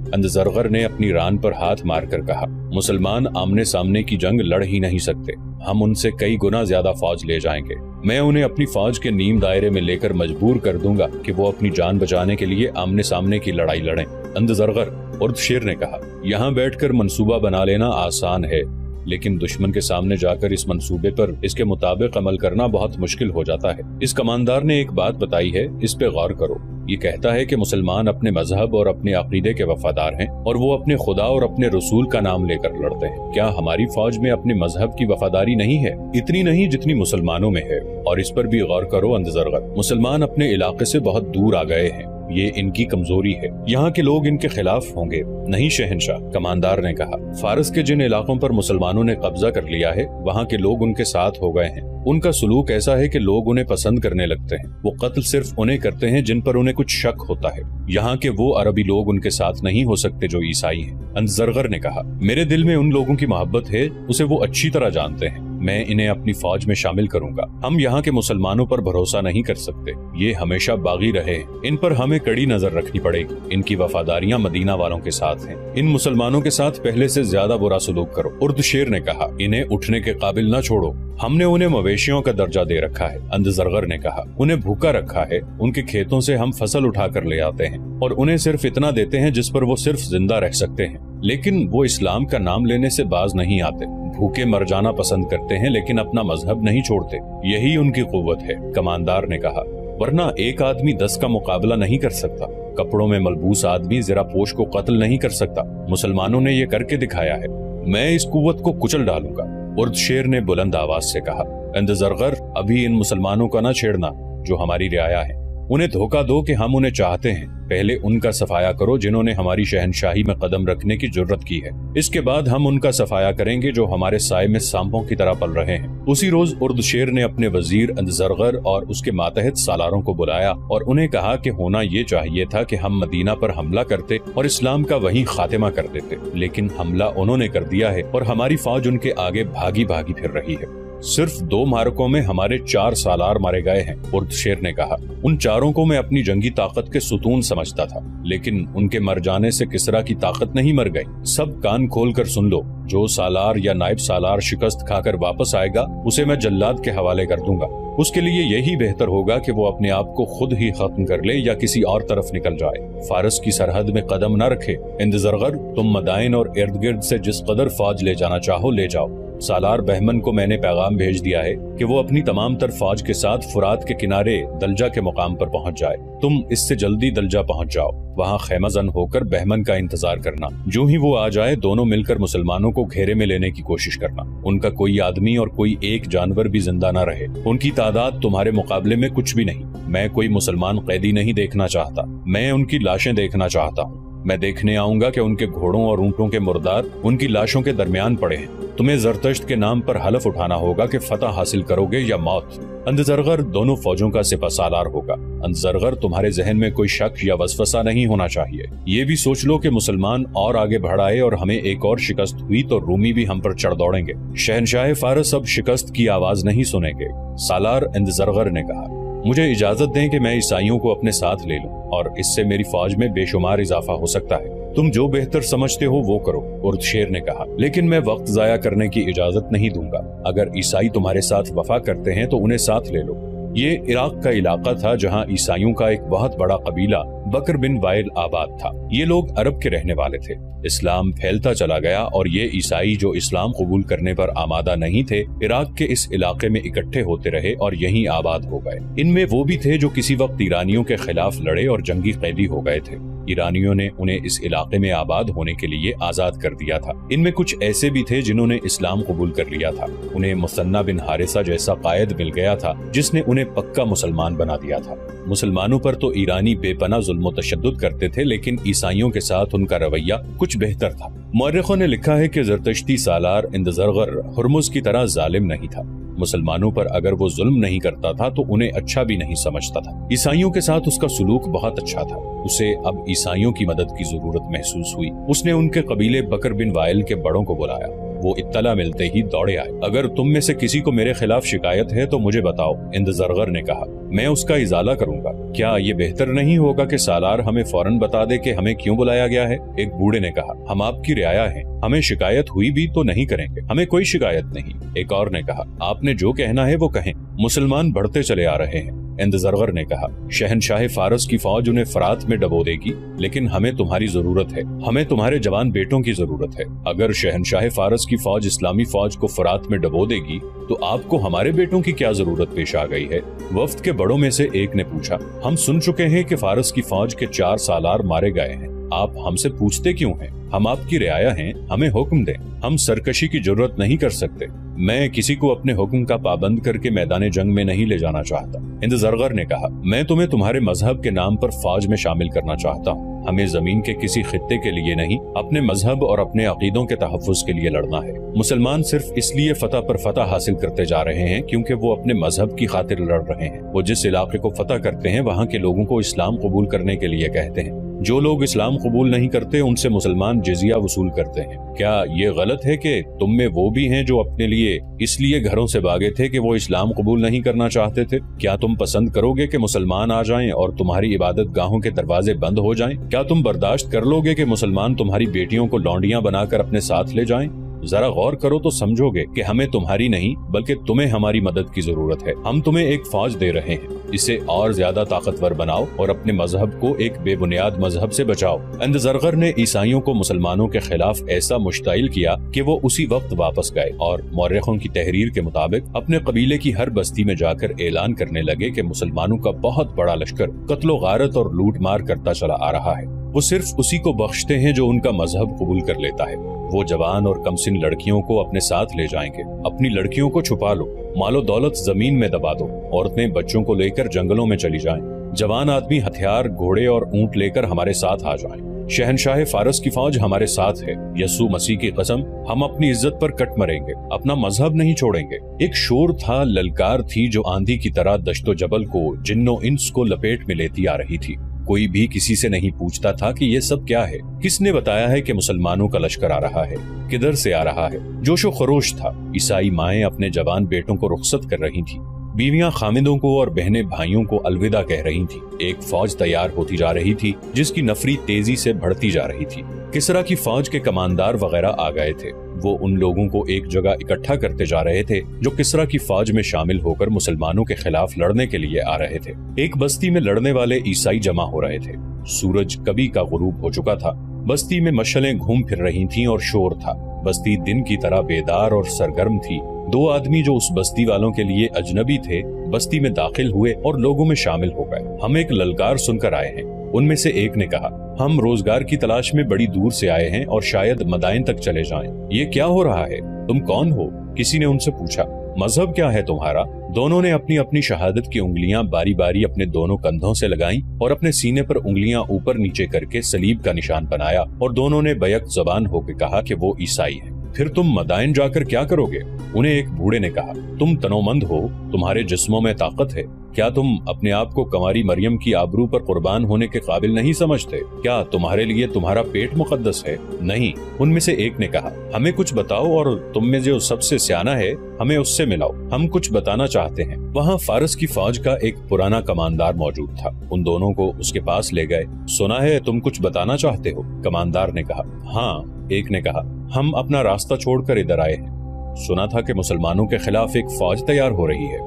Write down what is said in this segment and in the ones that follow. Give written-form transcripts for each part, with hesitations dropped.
अंदज़रगर ने अपनी रान पर हाथ मारकर कहा, मुसलमान आमने सामने की जंग लड़ ही नहीं सकते, हम उनसे कई गुना ज्यादा फौज ले जाएंगे। मैं उन्हें अपनी फौज के नीम दायरे में लेकर मजबूर कर दूंगा कि वो अपनी जान बचाने के लिए आमने सामने की लड़ाई लड़ें। अंदज़रगर उर्दशेर ने कहा, यहाँ बैठकर मंसूबा बना लेना आसान है, लेकिन दुश्मन के सामने जाकर इस मंसूबे पर इसके मुताबिक अमल करना बहुत मुश्किल हो जाता है। इस कमानदार ने एक बात बताई है, इस पे गौर करो। ये कहता है कि मुसलमान अपने मजहब और अपने अकीदे के वफादार हैं और वो अपने खुदा और अपने रसूल का नाम लेकर लड़ते हैं। क्या हमारी फौज में अपने मजहब की वफादारी नहीं है? इतनी नहीं जितनी मुसलमानों में है। और इस पर भी गौर करो अंदज़रगर, मुसलमान अपने इलाके से बहुत दूर आ गए हैं, ये इनकी कमजोरी है। यहाँ के लोग इनके खिलाफ होंगे। नहीं शहनशाह, कमानदार ने कहा, फारस के जिन इलाकों पर मुसलमानों ने कब्जा कर लिया है वहाँ के लोग उनके साथ हो गए हैं। उनका सुलूक ऐसा है कि लोग उन्हें पसंद करने लगते हैं। वो कत्ल सिर्फ उन्हें करते हैं जिन पर उन्हें कुछ शक होता है। यहाँ के वो अरबी लोग उनके साथ नहीं हो सकते जो ईसाई हैं। अंदज़रगर ने कहा, मेरे दिल में उन लोगों की मोहब्बत है, उसे वो अच्छी तरह जानते हैं। मैं इन्हें अपनी फौज में शामिल करूंगा। हम यहाँ के मुसलमानों पर भरोसा नहीं कर सकते, ये हमेशा बागी रहे, इन पर हमें कड़ी नजर रखनी पड़ेगी। इनकी वफादारियां मदीना वालों के साथ हैं। इन मुसलमानों के साथ पहले से ज्यादा बुरा सलूक करो। उर्दशेर ने कहा, इन्हें उठने के काबिल न छोड़ो, हमने उन्हें मवेशियों का दर्जा दे रखा है। अंदज़रगर ने कहा, उन्हें भूखा रखा है, उनके खेतों से हम फसल उठा कर ले आते हैं और उन्हें सिर्फ इतना देते हैं जिस पर वो सिर्फ जिंदा रह सकते हैं, लेकिन वो इस्लाम का नाम लेने से बाज नहीं आते। भूखे मर जाना पसंद करते हैं लेकिन अपना मजहब नहीं छोड़ते, यही उनकी कुव्वत है। कमानदार ने कहा, वरना एक आदमी 10 का मुकाबला नहीं कर सकता। कपड़ों में मलबूस आदमी जरा पोश को कत्ल नहीं कर सकता। मुसलमानों ने ये करके दिखाया है, मैं इस कुव्वत को कुचल डालूंगा। उर्दशेर ने बुलंद आवाज से कहा, अंदज़रगर, अभी इन मुसलमानों का न छेड़ना जो हमारी रियाया है। उन्हें धोखा दो कि हम उन्हें चाहते हैं। पहले उनका सफाया करो जिन्होंने हमारी शहनशाही में कदम रखने की जुर्रत की है। इसके बाद हम उनका सफाया करेंगे जो हमारे साए में सांपों की तरह पल रहे हैं। उसी रोज उर्दशेर ने अपने वजीर अंदज़रगर और उसके मातहत सालारों को बुलाया और उन्हें कहा कि होना ये चाहिए था कि हम मदीना पर हमला करते और इस्लाम का वहीं खातिमा कर देते, लेकिन हमला उन्होंने कर दिया है और हमारी फौज उनके आगे भागी भागी फिर रही है। सिर्फ 2 मारकों में हमारे 4 सालार मारे गए हैं। उर्दशेर ने कहा, उन चारों को मैं अपनी जंगी ताकत के सुतून समझता था, लेकिन उनके मर जाने से किसरा की ताकत नहीं मर गई। सब कान खोल कर सुन लो, जो सालार या नायब सालार शिकस्त खाकर वापस आएगा उसे मैं जल्लाद के हवाले कर दूंगा। उसके लिए यही बेहतर होगा कि वो अपने आप को खुद ही खत्म कर ले या किसी और तरफ निकल जाए। फारस की सरहद में कदम न रखे। अंदज़रगर, तुम मदाइन और इर्द गिर्द से जिस कदर फौज ले जाना चाहो ले जाओ। सालार बहमन को मैंने पैगाम भेज दिया है कि वो अपनी तमाम तर फौज के साथ फुरात के किनारे दलजा के मुकाम पर पहुंच जाए। तुम इससे जल्दी दलजा पहुंच जाओ, वहां खैमजन होकर बहमन का इंतजार करना। जो ही वो आ जाए दोनों मिलकर मुसलमानों को घेरे में लेने की कोशिश करना। उनका कोई आदमी और कोई एक जानवर भी जिंदा न रहे। उनकी तादाद तुम्हारे मुकाबले में कुछ भी नहीं। मैं कोई मुसलमान कैदी नहीं देखना चाहता, मैं उनकी लाशें देखना चाहता हूँ। मैं देखने आऊंगा कि उनके घोड़ों और ऊंटों के मुर्दार उनकी लाशों के दरमियान पड़े हैं। तुम्हें जरतश्त के नाम पर हलफ उठाना होगा कि फतह हासिल करोगे या मौत। अंदज़रगर दोनों फौजों का सिपह सालार होगा। अंदज़रगर, तुम्हारे जहन में कोई शक या वसवसा नहीं होना चाहिए। ये भी सोच लो कि मुसलमान और आगे बढ़ आए और हमें एक और शिकस्त हुई तो रूमी भी हम पर चढ़ दौड़ेंगे। शहनशाह फारस अब शिकस्त की आवाज नहीं सुनेंगे। सालार अंदज़रगर ने कहा, मुझे इजाजत दें कि मैं ईसाइयों को अपने साथ ले लूं और इससे मेरी फौज में बेशुमार इजाफा हो सकता है। तुम जो बेहतर समझते हो वो करो। उर्दशेर ने कहा, लेकिन मैं वक्त जाया करने की इजाजत नहीं दूंगा। अगर ईसाई तुम्हारे साथ वफा करते हैं तो उन्हें साथ ले लो। ये इराक का इलाका था जहाँ ईसाइयों का एक बहुत बड़ा कबीला बकर बिन वाइल आबाद था। ये लोग अरब के रहने वाले थे। इस्लाम फैलता चला गया और ये ईसाई जो इस्लाम कबूल करने पर आमादा नहीं थे, इराक के इस इलाके में इकट्ठे होते रहे और यहीं आबाद हो गए। इनमें वो भी थे जो किसी वक्त ईरानियों के खिलाफ लड़े और जंगी कैदी हो गए थे। ईरानियों ने उन्हें इस इलाके में आबाद होने के लिए आजाद कर दिया था। इनमें कुछ ऐसे भी थे जिन्होंने इस्लाम कबूल कर लिया था। उन्हें मुसन्ना बिन हारिसा जैसा कायद मिल गया था जिसने उन्हें पक्का मुसलमान बना दिया था। मुसलमानों पर तो ईरानी बेपनाह जुल्म व तशद्दुद करते थे, लेकिन ईसाइयों के साथ उनका रवैया कुछ बेहतर था। मौरखों ने लिखा है कि ज़रतश्ती सालार अंदज़रगर हुर्मुज़ की तरह जालिम नहीं था। मुसलमानों पर अगर वो जुल्म नहीं करता था तो उन्हें अच्छा भी नहीं समझता था। ईसाइयों के साथ उसका सुलूक बहुत अच्छा था। उसे अब ईसाइयों की मदद की जरूरत महसूस हुई। उसने उनके कबीले बकर बिन वाइल के बड़ों को बुलाया वो इत्तला मिलते ही दौड़े आए। अगर तुम में से किसी को मेरे खिलाफ शिकायत है तो मुझे बताओ, इंदज़रगर ने कहा। मैं उसका इजाला करूंगा। क्या ये बेहतर नहीं होगा कि सालार हमें फौरन बता दे कि हमें क्यों बुलाया गया है? एक बूढ़े ने कहा। हम आपकी रियाया हैं, हमें शिकायत हुई भी तो नहीं करेंगे। हमें कोई शिकायत नहीं। एक और ने कहा। आपने जो कहना है वो कहें, मुसलमान बढ़ते चले आ रहे हैं। इंदज़रगर ने कहा। शहनशाह फारस की फौज उन्हें फरात में डबो देगी, लेकिन हमें तुम्हारी जरूरत है, हमें तुम्हारे जवान बेटों की जरूरत है। अगर शहनशाह फारस की फौज इस्लामी फौज को फरात में डबो देगी तो आपको हमारे बेटों की क्या जरूरत पेश आ गई है? वफ्द के बड़ों में से एक ने पूछा। हम सुन चुके हैं कि फारस की फौज के 4 सालार मारे गए हैं, आप हमसे पूछते क्यों हैं? हम आपकी रियाया हैं, हमें हुक्म दें। हम सरकशी की जरूरत नहीं कर सकते। मैं किसी को अपने हुक्म का पाबंद करके मैदान जंग में नहीं ले जाना चाहता। इंदज़रगर ने कहा। मैं तुम्हें तुम्हारे मजहब के नाम पर फौज में शामिल करना चाहता हूँ। हमें जमीन के किसी खित्ते के लिए नहीं, अपने मजहब और अपने अकीदों के तहफ़्फ़ुज़ के लिए लड़ना है। मुसलमान सिर्फ इसलिए फतह पर फतह हासिल करते जा रहे हैं क्योंकि वो अपने मजहब की खातिर लड़ रहे हैं। वो जिस इलाके को फतह करते हैं वहाँ के लोगों को इस्लाम कबूल करने के लिए कहते हैं। जो लोग इस्लाम कबूल नहीं करते उनसे मुसलमान जिजिया वसूल करते हैं। क्या ये गलत है कि तुम में वो भी हैं जो अपने लिए इसलिए घरों से भागे थे कि वो इस्लाम कबूल नहीं करना चाहते थे? क्या तुम पसंद करोगे कि मुसलमान आ जाएं और तुम्हारी इबादत गाहों के दरवाजे बंद हो जाएं? क्या तुम बर्दाश्त कर लोगे कि मुसलमान तुम्हारी बेटियों को लौंडियां बनाकर अपने साथ ले जाएं? जरा गौर करो तो समझोगे कि हमें तुम्हारी नहीं बल्कि तुम्हें हमारी मदद की जरूरत है। हम तुम्हें एक फौज दे रहे हैं, इसे और ज्यादा ताकतवर बनाओ और अपने मजहब को एक बेबुनियाद मजहब से बचाओ। इंदज़रगर ने ईसाइयों को मुसलमानों के खिलाफ ऐसा मुश्ताइल किया कि वो उसी वक्त वापस गए और मौर्रिखों की तहरीर के मुताबिक अपने कबीले की हर बस्ती में जाकर ऐलान करने लगे कि मुसलमानों का बहुत बड़ा लश्कर कत्लो गारत और लूट मार करता चला आ रहा है। वो सिर्फ उसी को बख्शते हैं जो उनका मजहब कबूल कर लेता है। वो जवान और कमसिन लड़कियों को अपने साथ ले जाएंगे। अपनी लड़कियों को छुपा लो, मालो दौलत जमीन में दबा दो। औरतें बच्चों को लेकर जंगलों में चली जाएं। जवान आदमी हथियार, घोड़े और ऊंट लेकर हमारे साथ आ जाएं। शहनशाह फारस की फौज हमारे साथ है। यसु मसीह की कसम, हम अपनी इज्जत पर कट मरेंगे, अपना मजहब नहीं छोड़ेंगे। एक शोर था, ललकार थी जो आंधी की तरह दश्तो जबल को, जिन्नो इंस को लपेट में लेती आ रही थी। कोई भी किसी से नहीं पूछता था कि ये सब क्या है। किसने बताया है कि मुसलमानों का लश्कर आ रहा है? किधर से आ रहा है? जोशो खरोश था। ईसाई माएं अपने जवान बेटों को रुखसत कर रही थीं। बीवियां खामिदों को और बहनें भाइयों को अलविदा कह रही थीं। एक फौज तैयार होती जा रही थी जिसकी नफरी तेजी से बढ़ती जा रही थी। किसरा की फौज के कमांडर वगैरह आ गए थे। वो उन लोगों को एक जगह इकट्ठा करते जा रहे थे जो किसरा की फौज में शामिल होकर मुसलमानों के खिलाफ लड़ने के लिए आ रहे थे। एक बस्ती में लड़ने वाले ईसाई जमा हो रहे थे। सूरज कभी का गुरूब हो चुका था। बस्ती में मशालें घूम फिर रही थीं और शोर था। बस्ती दिन की तरह बेदार और सरगर्म थी। 2 आदमी जो उस बस्ती वालों के लिए अजनबी थे बस्ती में दाखिल हुए और लोगों में शामिल हो गए। हम एक ललकार सुनकर आए हैं। उनमें से एक ने कहा, हम रोजगार की तलाश में बड़ी दूर से आए हैं और शायद मदाइन तक चले जाएं। ये क्या हो रहा है? तुम कौन हो? किसी ने उनसे पूछा। मजहब क्या है तुम्हारा? दोनों ने अपनी अपनी शहादत की उंगलियां बारी बारी अपने दोनों कंधों से लगाईं और अपने सीने पर उंगलियां ऊपर नीचे करके सलीब का निशान बनाया और दोनों ने बैक ज़बान होकर कहा कि वो ईसाई है। फिर तुम मदाइन जाकर क्या करोगे? उन्हें एक बूढ़े ने कहा, तुम तनोमंद हो, तुम्हारे जिस्मों में ताकत है। क्या तुम अपने आप को कंवारी मरियम की आबरू पर कुर्बान होने के काबिल नहीं समझते? क्या तुम्हारे लिए तुम्हारा पेट मुकद्दस है? नहीं। उनमें से एक ने कहा, हमें कुछ बताओ और तुम में जो सबसे सियाना है हमें उससे मिलाओ, हम कुछ बताना चाहते हैं। वहाँ फारस की फौज का एक पुराना कमांडर मौजूद था। उन दोनों को उसके पास ले गए। सुना है तुम कुछ बताना चाहते हो? कमांडर ने कहा। हाँ। एक ने कहा, हम अपना रास्ता छोड़कर इधर आए हैं। सुना था कि मुसलमानों के खिलाफ एक फौज तैयार हो रही है।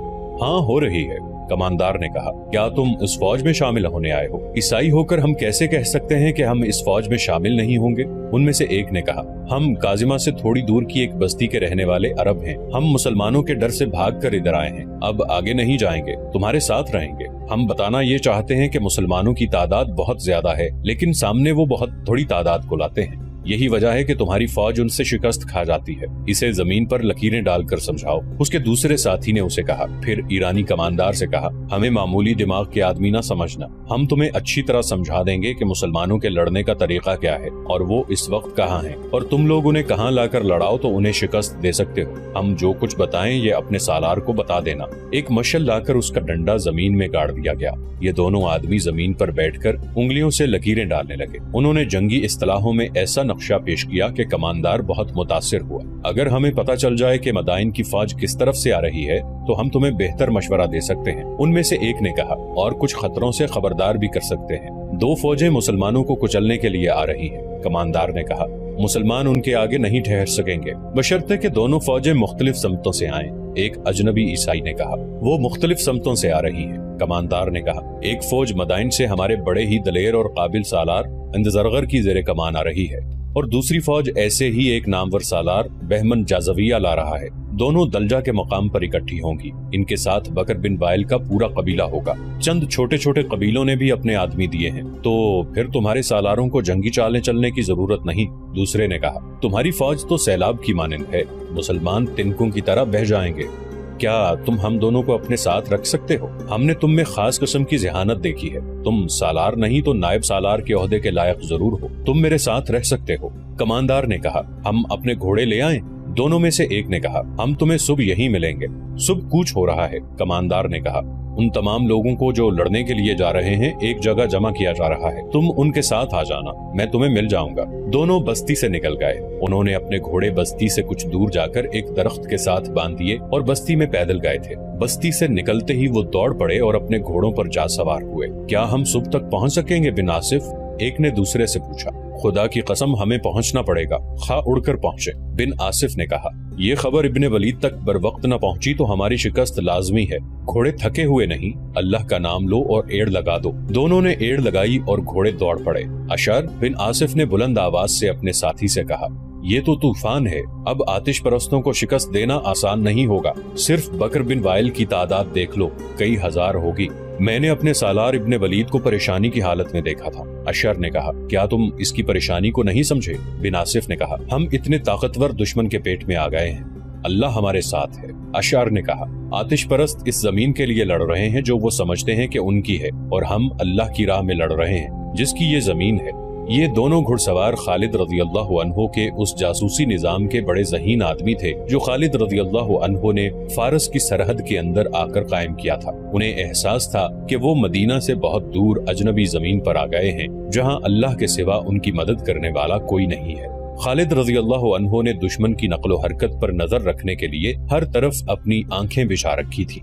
हाँ, हो रही है। कमांडर ने कहा, क्या तुम इस फौज में शामिल होने आए हो? ईसाई होकर हम कैसे कह सकते हैं कि हम इस फौज में शामिल नहीं होंगे? उनमें से एक ने कहा, हम काजिमा से थोड़ी दूर की एक बस्ती के रहने वाले अरब हैं। हम मुसलमानों के डर से भागकर इधर आए हैं। अब आगे नहीं जाएंगे, तुम्हारे साथ रहेंगे। हम बताना ये चाहते हैं कि मुसलमानों की तादाद बहुत ज्यादा है, लेकिन सामने वो बहुत थोड़ी तादाद को लाते हैं। यही वजह है कि तुम्हारी फौज उनसे शिकस्त खा जाती है। इसे जमीन पर लकीरें डालकर समझाओ। उसके दूसरे साथी ने उसे कहा। फिर ईरानी कमांडर से कहा, हमें मामूली दिमाग के आदमी ना समझना। हम तुम्हें अच्छी तरह समझा देंगे कि मुसलमानों के लड़ने का तरीका क्या है और वो इस वक्त कहाँ हैं, और तुम लोग उन्हें कहाँ लाकर लड़ाओ तो उन्हें शिकस्त दे सकते हो। हम जो कुछ बताएं ये अपने सालार को बता देना। एक मशल लाकर उसका डंडा जमीन में गाड़ दिया गया। ये दोनों आदमी जमीन पर बैठकर उंगलियों से लकीरें डालने लगे। उन्होंने जंगी इस्तिलाहों में ऐसा नक्शा पेश किया कि कमांडर बहुत मुतासिर हुआ। अगर हमें पता चल जाए कि मदाइन की फौज किस तरफ से आ रही है तो हम तुम्हें बेहतर मशवरा दे सकते हैं, उनमें से एक ने कहा, और कुछ खतरों से खबरदार भी कर सकते हैं। 2 फौजें मुसलमानों को कुचलने के लिए आ रही हैं। कमांडर ने कहा, मुसलमान उनके आगे नहीं ठहर सकेंगे बशर्ते कि दोनों फौजें मुख्तलिफ समतों से आएं। एक अजनबी ईसाई ने कहा, वो मुख्तलिफ समतों से आ रही है। कमांडर ने कहा, एक फौज मदाइन से हमारे बड़े ही दलेर और काबिल सालार अंदज़रगर की ज़ेरे कमान आ रही है, और दूसरी फौज ऐसे ही एक नामवर सालार बहमन जाज़विया ला रहा है। दोनों दलजा के मकाम पर इकट्ठी होंगी। इनके साथ बकर बिन वाइल का पूरा कबीला होगा। चंद छोटे छोटे कबीलों ने भी अपने आदमी दिए हैं, तो फिर तुम्हारे सालारों को जंगी चालें चलने की जरूरत नहीं। दूसरे ने कहा, तुम्हारी फौज तो सैलाब की मानंद है, मुसलमान तिनकों की तरह बह जाएंगे। क्या तुम हम दोनों को अपने साथ रख सकते हो? हमने तुम में खास किस्म की ज़हानत देखी है। तुम सालार नहीं तो नायब सालार के ओहदे के लायक जरूर हो। तुम मेरे साथ रह सकते हो। कमांडर ने कहा, हम अपने घोड़े ले आएं? दोनों में से एक ने कहा, हम तुम्हें सुबह यहीं मिलेंगे। सुबह कूच हो रहा है। कमांडर ने कहा, उन तमाम लोगों को जो लड़ने के लिए जा रहे हैं एक जगह जमा किया जा रहा है। तुम उनके साथ आ जाना, मैं तुम्हें मिल जाऊंगा। दोनों बस्ती से निकल गए। उन्होंने अपने घोड़े बस्ती से कुछ दूर जाकर एक दरख्त के साथ बांध दिए और बस्ती में पैदल गए थे। बस्ती से निकलते ही वो दौड़ पड़े और अपने घोड़ों पर जा सवार हुए। क्या हम सुबह तक पहुंच सकेंगे बिन आसिफ? एक ने दूसरे से पूछा। खुदा की कसम हमें पहुंचना पड़ेगा, खा उड़कर पहुंचे। बिन आसिफ ने कहा, ये खबर इब्ने वलीद तक बर वक्त न पहुंची तो हमारी शिकस्त लाजमी है। घोड़े थके हुए नहीं, अल्लाह का नाम लो और एड़ लगा दो। दोनों ने एड़ लगाई और घोड़े दौड़ पड़े। अशर बिन आसिफ ने बुलंद आवाज से अपने साथी से कहा, ये तो तूफान है, अब आतिश परस्तों को शिकस्त देना आसान नहीं होगा। सिर्फ बकर बिन वाइल की तादाद देख लो, कई हजार होगी। मैंने अपने सालार इब्ने वलीद को परेशानी की हालत में देखा था। अशर ने कहा, क्या तुम इसकी परेशानी को नहीं समझे? बिन आसिफ ने कहा, हम इतने ताकतवर दुश्मन के पेट में आ गए हैं, अल्लाह हमारे साथ है। अशर ने कहा, आतिश परस्त इस जमीन के लिए लड़ रहे हैं जो वो समझते हैं कि उनकी है, और हम अल्लाह की राह में लड़ रहे हैं जिसकी ये जमीन है। ये दोनों घुड़सवार खालिद रज़ियल्लाहु अन्हु के उस जासूसी निजाम के बड़े ज़हीन आदमी थे जो खालिद रज़ियल्लाहु अन्हु ने फारस की सरहद के अंदर आकर कायम किया था। उन्हें एहसास था कि वो मदीना से बहुत दूर अजनबी जमीन पर आ गए हैं जहां अल्लाह के सिवा उनकी मदद करने वाला कोई नहीं है। खालिद रज़ियल्लाहु अन्हु ने दुश्मन की नक्लो हरकत पर नजर रखने के लिए हर तरफ अपनी आंखें बिछा रखी थी।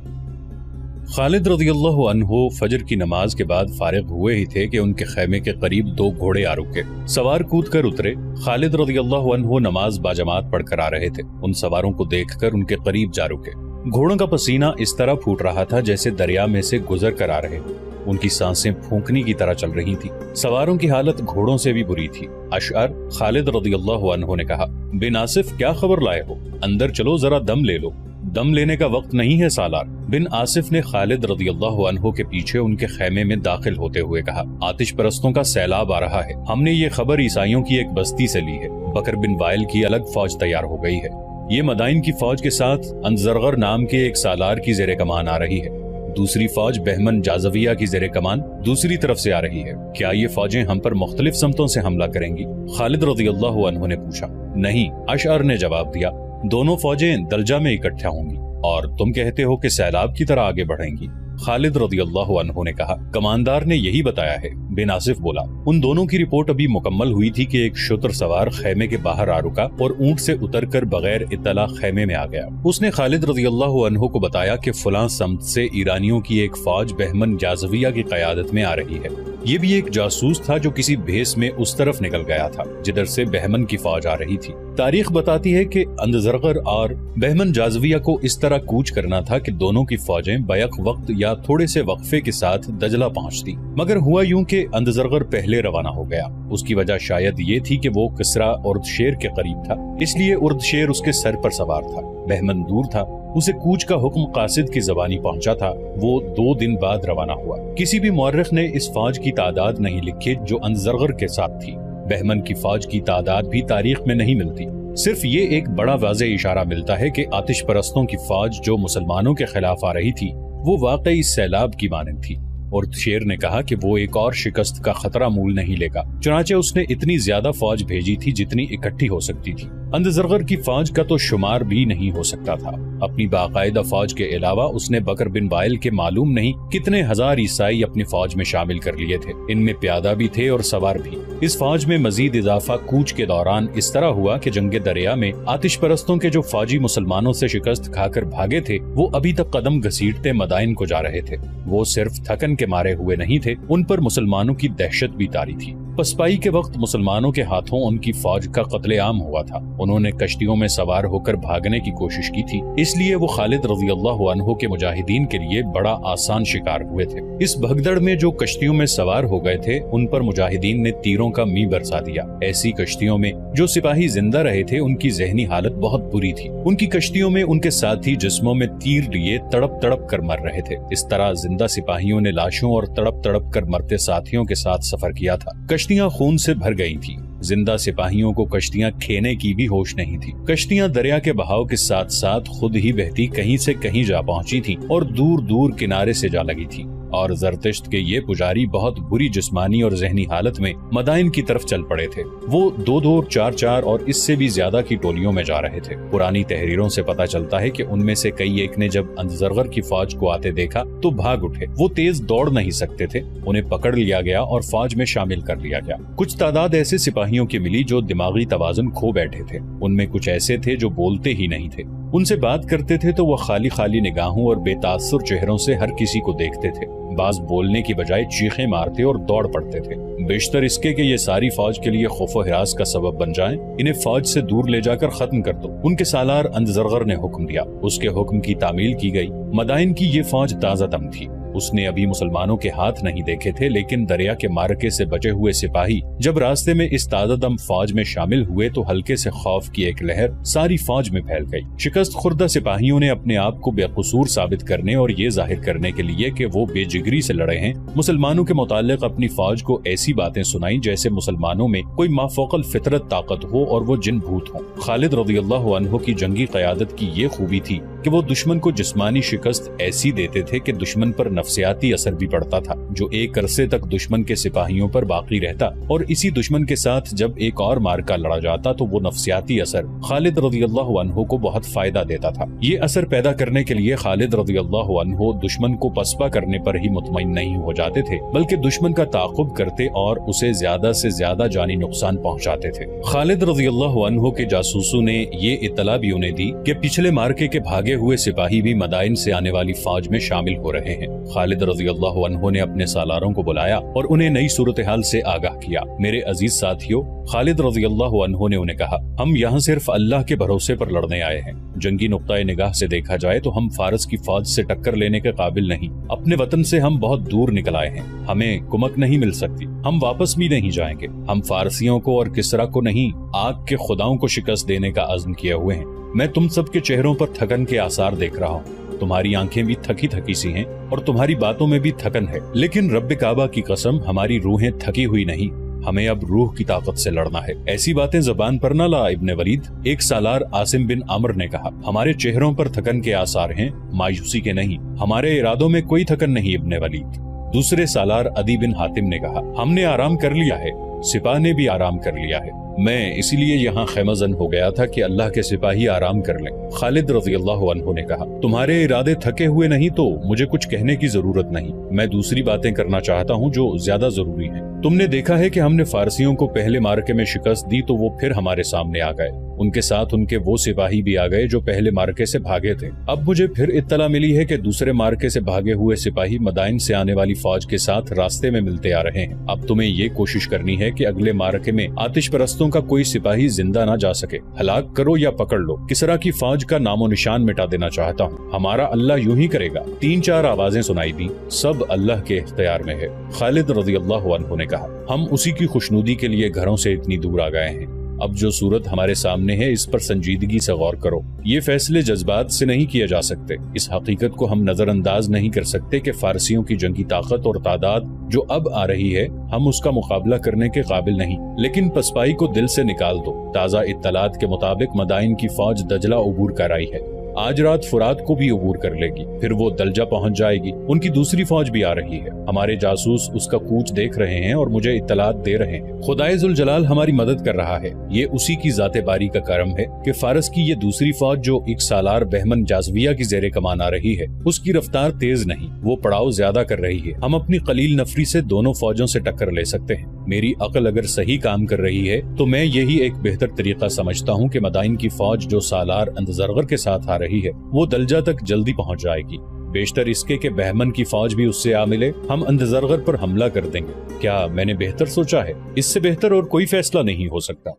खालिद रज़ियल्लाहु अन्हु फजर की नमाज के बाद फारिग हुए ही थे कि उनके खैमे के करीब 2 घोड़े आ रुके। सवार कूद कर उतरे। खालिद रज़ियल्लाहु अन्हु नमाज बाजमात पढ़कर आ रहे थे। उन सवारों को देखकर उनके करीब जा रुके। घोड़ों का पसीना इस तरह फूट रहा था जैसे दरिया में से गुजर कर आ रहे। उनकी सांसें फूंकनी की तरह चल रही थी। सवारों की हालत घोड़ों से भी बुरी थी। अशअर खालिद रज़ियल्लाहु अन्हु ने कहा, बिन आसिफ क्या खबर लाए हो? अंदर चलो जरा दम ले लो। दम लेने का वक्त नहीं है सालार। बिन आसिफ ने खालिद रज़ियल्लाहु अन्हु के पीछे उनके खैमे में दाखिल होते हुए कहा, आतिश परस्तों का सैलाब आ रहा है। हमने ये खबर ईसाइयों की एक बस्ती से ली है। बकर बिन वाइल की अलग फौज तैयार हो गई है। ये मदाइन की फौज के साथ अंदज़रगर नाम के एक सालार की ज़ेरे कमान आ रही है। दूसरी फौज बहमन जाज़विया की ज़ेरे कमान दूसरी तरफ से आ रही है। क्या ये फौजें हम पर मुख्तलिफ समतों से हमला करेंगी? खालिद रज़ियल्लाहु अन्हु ने पूछा। नहीं, अशअर ने जवाब दिया, दोनों फौजें दलजा में इकट्ठा होंगी और तुम कहते हो कि सैलाब की तरह आगे बढ़ेंगी। खालिद रज़ियल्लाहु अन्हु ने कहा, कमांडर ने यही बताया है। बिन आसिफ बोला, उन दोनों की रिपोर्ट अभी मुकम्मल हुई थी कि एक शुतर सवार खैमे के बाहर आ रुका और ऊंट से उतरकर बगैर इत्तला खैमे में आ गया। उसने खालिद रज़ियल्लाहु अन्हु को बताया कि फलां समत से ईरानियों की एक फौज बहमन जाज़विया की क़यादत में आ रही है। ये भी एक जासूस था जो किसी भेस में उस तरफ निकल गया था जिधर से बहमन की फौज आ रही थी। तारीख बताती है कि अंदज़रगर और बहमन जाज़विया को इस तरह कूच करना था कि दोनों की फौजें बैक वक्त या थोड़े से वक्फे के साथ दजला पहुंचती। मगर हुआ यूं कि अंदज़रगर पहले रवाना हो गया। उसकी वजह शायद ये थी कि वो किसरा उर्दशेर के करीब था, इसलिए उर्दशेर उसके सर पर सवार था। बहमन दूर था। उसे कूच का हुक्म कासिद की ज़बानी पहुंचा था। वो 2 दिन बाद रवाना हुआ। किसी भी मौर्रिख ने इस फौज की तादाद नहीं लिखी जो अंदज़रगर के साथ थी। बहमन की फौज की तादाद भी तारीख में नहीं मिलती। सिर्फ ये एक बड़ा वाज़ेह इशारा मिलता है कि आतिश परस्तों की फौज जो मुसलमानों के खिलाफ आ रही थी वो वाकई सैलाब की मानंद थी। और शेर ने कहा कि वो एक और शिकस्त का खतरा मूल नहीं लेगा। चुनाचे उसने इतनी ज्यादा फौज भेजी थी जितनी इकट्ठी हो सकती थी। اندزرغر کی فوج کا تو شمار بھی نہیں ہو سکتا تھا۔ اپنی باقاعدہ فوج کے علاوہ اس نے بکر بن وائل کے معلوم نہیں کتنے ہزار عیسائی اپنی فوج میں شامل کر لیے تھے، ان میں پیادہ بھی تھے اور سوار بھی۔ اس فوج میں مزید اضافہ کوچ کے دوران اس طرح ہوا کہ جنگ دریا میں آتش پرستوں کے جو فوجی مسلمانوں سے شکست کھا کر بھاگے تھے وہ ابھی تک قدم گھسیٹتے مدائن کو جا رہے تھے۔ وہ صرف تھکن کے مارے ہوئے نہیں تھے، ان پر مسلمانوں کی دہشت بھی طاری تھی۔ پسپائی کے وقت مسلمانوں کے ہاتھوں ان کی فوج کا قتل عام ہوا تھا۔ انہوں نے کشتیوں میں سوار ہو کر بھاگنے کی کوشش کی تھی، اس لیے وہ خالد رضی اللہ عنہ کے مجاہدین کے لیے بڑا آسان شکار ہوئے تھے۔ اس بھگدڑ میں جو کشتیوں میں سوار ہو گئے تھے ان پر مجاہدین نے تیروں کا می برسا دیا۔ ایسی کشتیوں میں جو سپاہی زندہ رہے تھے ان کی ذہنی حالت بہت بری تھی۔ ان کی کشتیوں میں ان کے ساتھی جسموں میں تیر لیے تڑپ تڑپ کر مر رہے تھے۔ اس طرح زندہ سپاہیوں نے لاشوں اور تڑپ تڑپ کر مرتے ساتھیوں کے ساتھ سفر کیا تھا۔ کشتیاں خون سے بھر گئی تھی۔ زندہ سپاہیوں کو کشتیاں کھینے کی بھی ہوش نہیں تھی۔ کشتیاں دریا کے بہاؤ کے ساتھ ساتھ خود ہی بہتی کہیں سے کہیں جا پہنچی تھی اور دور دور کنارے سے جا لگی تھی، اور زرتشت کے یہ پجاری بہت بری جسمانی اور ذہنی حالت میں مدائن کی طرف چل پڑے تھے۔ وہ 2-2 4-4 اور اس سے بھی زیادہ کی ٹولیوں میں جا رہے تھے۔ پرانی تحریروں سے پتہ چلتا ہے کہ ان میں سے کئی ایک نے جب اندزرغر کی فوج کو آتے دیکھا تو بھاگ اٹھے۔ وہ تیز دوڑ نہیں سکتے تھے، انہیں پکڑ لیا گیا اور فوج میں شامل کر لیا گیا۔ کچھ تعداد ایسے سپاہیوں کی ملی جو دماغی توازن کھو بیٹھے تھے، ان میں کچھ ایسے تھے جو بولتے ہی نہیں تھے۔ ان سے بات کرتے تھے تو وہ خالی خالی نگاہوں اور بے تاثر چہروں سے ہر کسی کو دیکھتے تھے۔ بعض بولنے کی بجائے چیخیں مارتے اور دوڑ پڑتے تھے، بیشتر اس کے کہ یہ ساری فوج کے لیے خوف و ہراس کا سبب بن جائیں۔ انہیں فوج سے دور لے جا کر ختم کر دو۔ ان کے سالار اندزرغر نے حکم دیا، اس کے حکم کی تعمیل کی گئی۔ مدائن کی یہ فوج تازہ دم تھی، اس نے ابھی مسلمانوں کے ہاتھ نہیں دیکھے تھے، لیکن دریا کے معرکے سے بچے ہوئے سپاہی جب راستے میں اس تازہ دم فوج میں شامل ہوئے تو ہلکے سے خوف کی ایک لہر ساری فوج میں پھیل گئی۔ شکست خوردہ سپاہیوں نے اپنے آپ کو بے قصور ثابت کرنے اور یہ ظاہر کرنے کے لیے کہ وہ بے جگری سے لڑے ہیں، مسلمانوں کے متعلق اپنی فوج کو ایسی باتیں سنائیں جیسے مسلمانوں میں کوئی مافوق الفطرت طاقت ہو اور وہ جن بھوت ہوں۔ خالد رضی اللہ عنہ کی جنگی قیادت کی یہ خوبی تھی کہ وہ دشمن کو جسمانی شکست ایسی دیتے تھے کہ دشمن پر نفسیاتی اثر بھی پڑتا تھا، جو ایک عرصے تک دشمن کے سپاہیوں پر باقی رہتا، اور اسی دشمن کے ساتھ جب ایک اور مارکا لڑا جاتا تو وہ نفسیاتی اثر خالد رضی اللہ عنہ کو بہت فائدہ دیتا تھا۔ یہ اثر پیدا کرنے کے لیے خالد رضی اللہ عنہ دشمن کو پسپا کرنے پر ہی مطمئن نہیں ہو جاتے تھے، بلکہ دشمن کا تعاقب کرتے اور اسے زیادہ سے زیادہ جانی نقصان پہنچاتے تھے۔ خالد رضی اللہ عنہ کے جاسوسوں نے یہ اطلاع بھی انہیں دی کہ پچھلے مارکے کے بھاگے ہوئے سپاہی بھی مدائن سے آنے والی فوج میں شامل ہو رہے ہیں۔ خالد رضی اللہ عنہ نے اپنے سالاروں کو بلایا اور انہیں نئی صورتحال سے آگاہ کیا۔ میرے عزیز ساتھیوں، خالد رضی اللہ عنہ نے انہیں کہا، ہم یہاں صرف اللہ کے بھروسے پر لڑنے آئے ہیں۔ جنگی نقطۂ نگاہ سے دیکھا جائے تو ہم فارس کی فوج سے ٹکر لینے کے قابل نہیں۔ اپنے وطن سے ہم بہت دور نکل آئے ہیں، ہمیں کمک نہیں مل سکتی، ہم واپس بھی نہیں جائیں گے۔ ہم فارسیوں کو اور کسرا کو نہیں، آگ کے خداؤں کو شکست دینے کا عزم کیے ہوئے ہیں۔ میں تم سب کے چہروں پر تھکن کے آثار دیکھ رہا ہوں، تمہاری آنکھیں بھی تھکی تھکی سی ہیں اور تمہاری باتوں میں بھی تھکن ہے، لیکن رب کعبہ کی قسم ہماری روحیں تھکی ہوئی نہیں، ہمیں اب روح کی طاقت سے لڑنا ہے۔ ایسی باتیں زبان پر نہ لا ابن ولید، ایک سالار عاصم بن عمر نے کہا، ہمارے چہروں پر تھکن کے آثار ہیں، مایوسی کے نہیں، ہمارے ارادوں میں کوئی تھکن نہیں ابن ولید۔ دوسرے سالار عدی بن حاتم نے کہا، ہم نے آرام کر لیا ہے، سپاہ نے بھی آرام کر لیا ہے، میں اسی لیے یہاں خیمہ زن ہو گیا تھا کہ اللہ کے سپاہی آرام کر لیں۔ خالد رضی اللہ عنہ نے کہا، تمہارے ارادے تھکے ہوئے نہیں تو مجھے کچھ کہنے کی ضرورت نہیں، میں دوسری باتیں کرنا چاہتا ہوں جو زیادہ ضروری ہیں۔ تم نے دیکھا ہے کہ ہم نے فارسیوں کو پہلے مارکے میں شکست دی تو وہ پھر ہمارے سامنے آ گئے، ان کے ساتھ ان کے وہ سپاہی بھی آ گئے جو پہلے مارکے سے بھاگے تھے۔ اب مجھے پھر اطلاع ملی ہے کہ دوسرے مارکے سے بھاگے ہوئے سپاہی مدائن سے آنے والی فوج کے ساتھ راستے میں ملتے آ رہے ہیں۔ اب تمہیں یہ کوشش کرنی ہے کہ اگلے مارکے میں آتش پرستوں کا کوئی سپاہی زندہ نہ جا سکے، ہلاک کرو یا پکڑ لو۔ کسرا کی فوج کا نام و نشان مٹا دینا چاہتا ہوں، ہمارا اللہ یوں ہی کرے گا۔ 3-4 آوازیں سنائی دیں، سب اللہ کے اختیار میں ہے۔ خالد رضی اللہ عنہ نے کہا، ہم اسی کی خوشنودی کے لیے گھروں سے اتنی دور آ گئے ہیں، اب جو صورت ہمارے سامنے ہے اس پر سنجیدگی سے غور کرو۔ یہ فیصلے جذبات سے نہیں کیے جا سکتے، اس حقیقت کو ہم نظر انداز نہیں کر سکتے کہ فارسیوں کی جنگی طاقت اور تعداد جو اب آ رہی ہے ہم اس کا مقابلہ کرنے کے قابل نہیں، لیکن پسپائی کو دل سے نکال دو۔ تازہ اطلاعات کے مطابق مدائن کی فوج دجلہ عبور کر آئی ہے، आज रात फुरात को भी अबूर कर लेगी, फिर वो दलजा पहुंच जाएगी। उनकी दूसरी फौज भी आ रही है। हमारे जासूस उसका कूच देख रहे हैं और मुझे इत्तलात दे रहे हैं। खुदाए जुल जलाल हमारी मदद कर रहा है। ये उसी की जाते बारी का करम है कि फारस की ये दूसरी फौज जो एक सालार बहमन जाजविया की जेरे कमान आ रही है, उसकी रफ्तार तेज नहीं, वो पड़ाव ज्यादा कर रही है। हम अपनी कलील नफरी से दोनों फौजों से टक्कर ले सकते हैं। मेरी अकल अगर सही काम कर रही है तो मैं यही एक बेहतर तरीका समझता हूँ कि मदाइन की फौज जो सालार अंदजरगर के साथ आ रही है वो दलजा तक जल्दी पहुँच जाएगी। बेशतर इसके कि बहमन की फौज भी उससे आ मिले, हम अंदजरगर पर हमला कर देंगे। क्या मैंने बेहतर सोचा है? इससे बेहतर और कोई फैसला नहीं हो सकता।